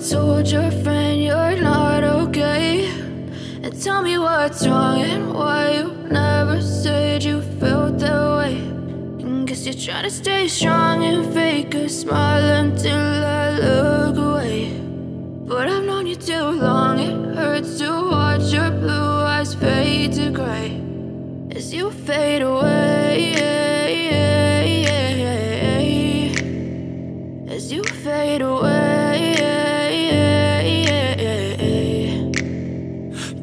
told your friend you're not okay, and tell me what's wrong and why you never said you felt that way. And guess you're trying to stay strong and fake a smile until I look away. But I've known you too long, it hurts to watch your blue eyes fade to gray as you fade away, as you fade away.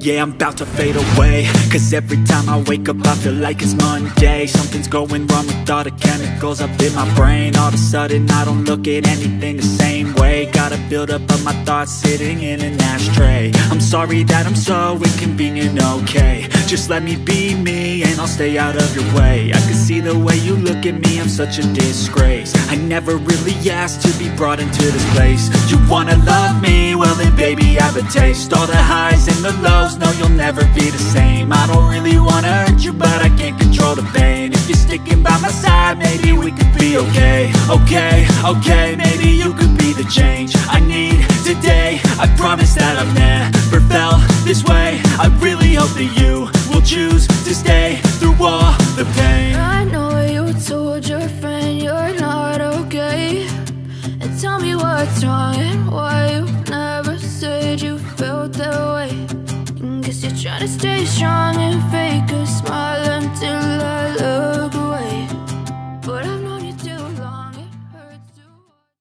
Yeah, I'm about to fade away, cause every time I wake up I feel like it's Monday. Something's going wrong with all the chemicals up in my brain. All of a sudden I don't look at anything the same way. Got a build-up of my thoughts sitting in an ashtray. I'm sorry that I'm so inconvenient, okay. Just let me be me and I'll stay out of your way. I can see the way you look at me, I'm such a disgrace. I never really asked to be brought into this place. You wanna love me? Well then baby I have a taste. All the highs and the lows, no you'll never be the same. I don't really wanna hurt you but I can't control the pain. If you're sticking by my side maybe we could be okay. Okay, maybe you could be the change I need today. I promise that I've never felt this way. I really hope that you will choose to stay through all the pain. I know you told your friend you're not okay, and tell me what's wrong and why you never said you felt that way. And guess you're trying to stay strong and